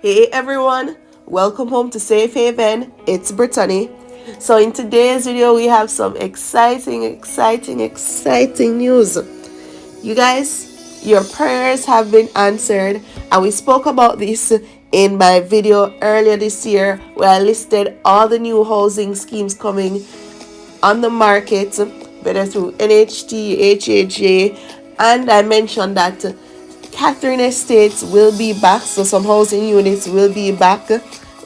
Hey everyone, welcome home to Safe Haven. It's Britonny. So in today's video we have some exciting news. You guys, your prayers have been answered, and we spoke about this in my video earlier this year where I listed all the new housing schemes coming on the market, whether through NHT, HHJ, and I mentioned that Catherine Estates will be back, so some housing units will be back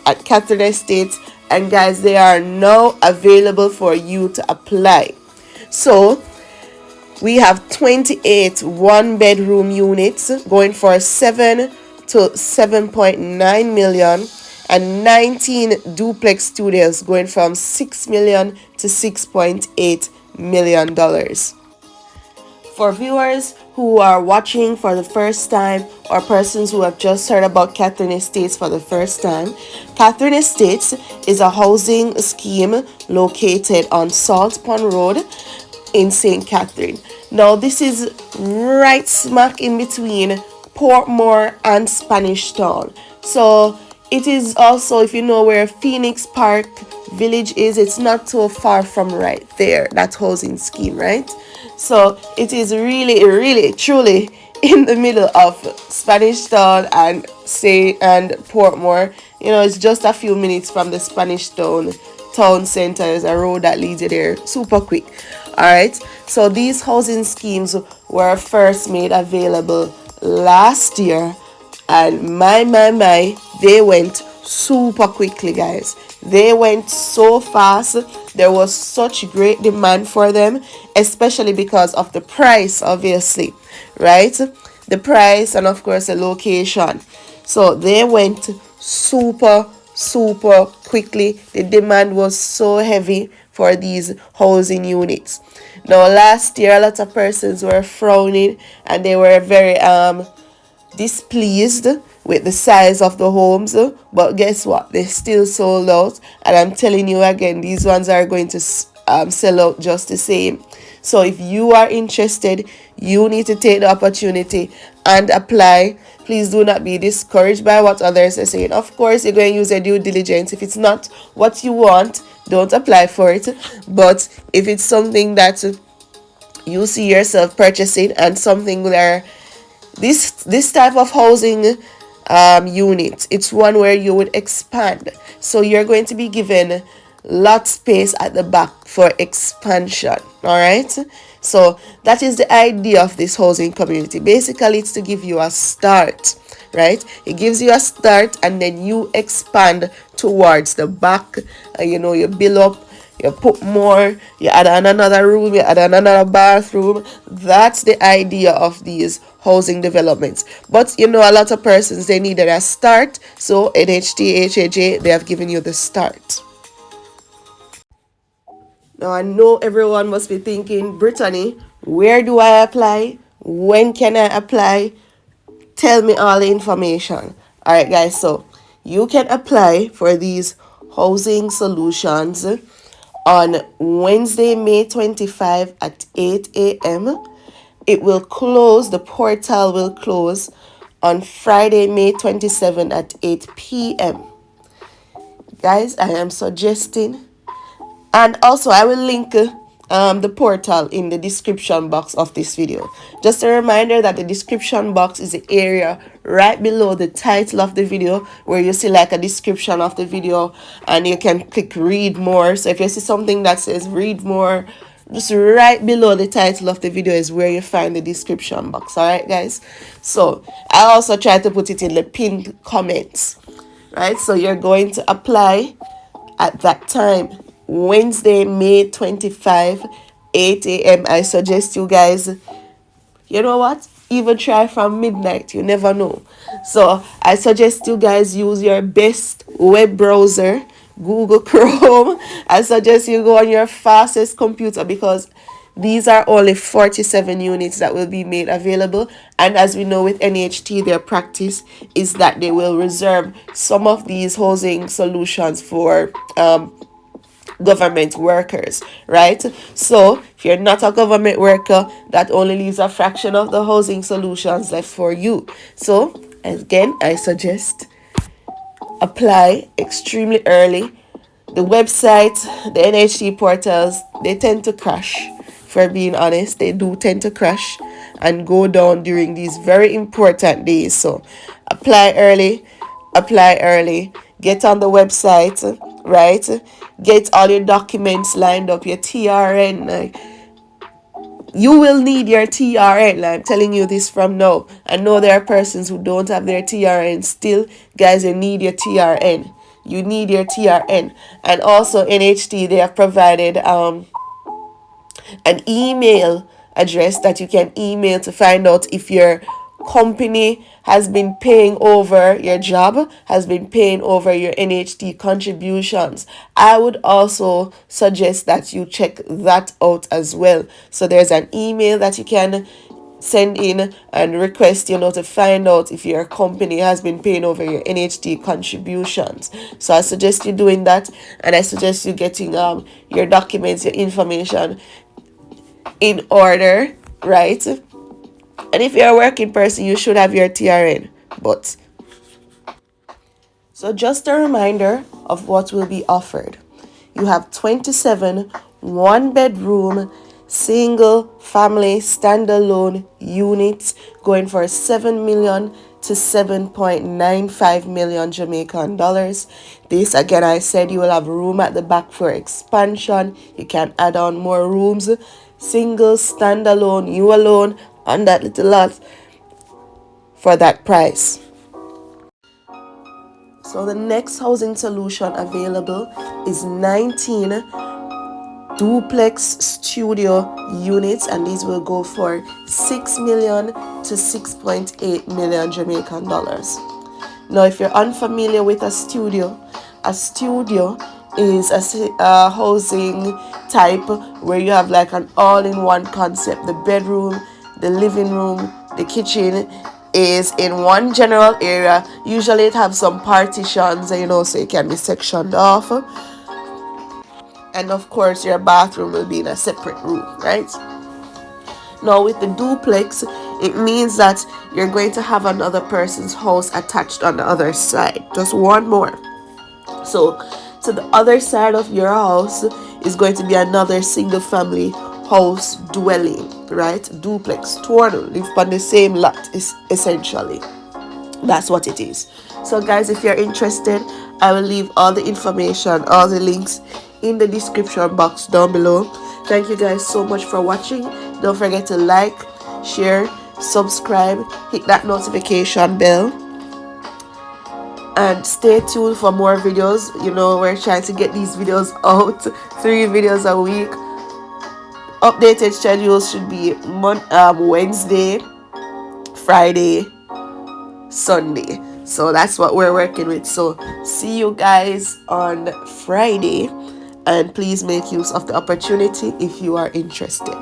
at Catherine Estates, and guys, they are now available for you to apply. So we have 28 one-bedroom units going for 7 to 7.9 million, and 19 duplex studios going from 6 million to 6.8 million dollars. For viewers who are watching for the first time or persons who have just heard about Catherine Estates for the first time, Catherine Estates is a housing scheme located on Salt Pond Road in St. Catherine. Now, this is right smack in between Portmore and Spanish Town. So it is also, if you know where Phoenix Park Village is, it's not so far from right there, that housing scheme, right? So it is really truly in the middle of Spanish Town and Portmore. You know, it's just a few minutes from the Spanish town center. There's a road that leads you there super quick. All right, so these housing schemes were first made available last year, and my they went super quickly, guys. They went so fast. There was such great demand for them, especially because of the price, obviously, right? The price and of course the location. So they went super quickly. The demand was so heavy for these housing units. Now last year a lot of persons were frowning and they were very displeased with the size of the homes, but guess what, they still sold out, and I'm telling you again, these ones are going to sell out just the same. So if you are interested, you need to take the opportunity and apply. Please do not be discouraged by what others are saying. Of course, you're going to use your due diligence. If it's not what you want, don't apply for it. But if it's something that you see yourself purchasing and something where this type of housing unit, it's one where you would expand, so you're going to be given lot space at the back for expansion. All right, so that is the idea of this housing community. Basically, it's to give you a start, right? It gives you a start and then you expand towards the back. You build up, you put more, you add on another room, you add on another bathroom. That's the idea of these housing developments. But a lot of persons, they needed a start, so NHT, HAJ, they have given you the start. Now I know everyone must be thinking, Brittany, where do I apply? When can I apply? Tell me all the information. All right, guys, so you can apply for these housing solutions on Wednesday, May 25 at 8 a.m. It will close, the portal will close on Friday, May 27 at 8 p.m. Guys, I am suggesting, and also I will link the portal in the description box of this video. Just a reminder that the description box is the area right below the title of the video where you see like a description of the video and you can click read more. So if you see something that says read more, just right below the title of the video is where you find the description box. All right, guys, so I also try to put it in the pinned comments, right? So you're going to apply at that time, Wednesday, May 25, 8 a.m. I suggest you guys, you know what, even try from midnight, you never know. So I suggest you guys use your best web browser, Google Chrome. I suggest you go on your fastest computer, because these are only 47 units that will be made available. And as we know with NHT, their practice is that they will reserve some of these housing solutions for government workers, right? So if you're not a government worker, that only leaves a fraction of the housing solutions left for you. So again, I suggest apply extremely early. The website, the NHT portals, they tend to crash. For being honest, they do tend to crash and go down during these very important days. So apply early, get on the website, right? Get all your documents lined up, your TRN. Like, you will need your TRN. Like, I'm telling you this from now. I know there are persons who don't have their TRN still. Guys, you need your TRN. You need your TRN. And also NHT, they have provided an email address that you can email to find out if your company has been paying over your job, has been paying over your NHT contributions. I would also suggest that you check that out as well. So there's an email that you can send in and request, to find out if your company has been paying over your NHT contributions. So I suggest you doing that, and I suggest you getting your documents, your information in order, right? And if you're a working person, you should have your TRN. But so just a reminder of what will be offered. You have 27 one-bedroom single family standalone units going for 7 million to 7.95 million Jamaican dollars. This again, I said you will have room at the back for expansion. You can add on more rooms. Single, standalone, you alone on that little lot for that price. So the next housing solution available is 19 duplex studio units, and these will go for 6 million to 6.8 million Jamaican dollars. Now, if you're unfamiliar with a studio is a housing type where you have like an all-in-one concept. The bedroom, the living room, the kitchen is in one general area. Usually it have some partitions, so it can be sectioned off. And of course, your bathroom will be in a separate room, right? Now, with the duplex, it means that you're going to have another person's house attached on the other side. Just one more. So, to the other side of your house is going to be another single family house dwelling, right? Duplex. Two live on the same lot, is essentially. That's what it is. So guys, if you're interested, I will leave all the information, all the links in the description box down below. Thank you guys so much for watching. Don't forget to like, share, subscribe, hit that notification bell, and stay tuned for more videos. We're trying to get these videos out, 3 videos a week. Updated schedules should be Wednesday, Friday, Sunday. So that's what we're working with. So see you guys on Friday, and please make use of the opportunity if you are interested.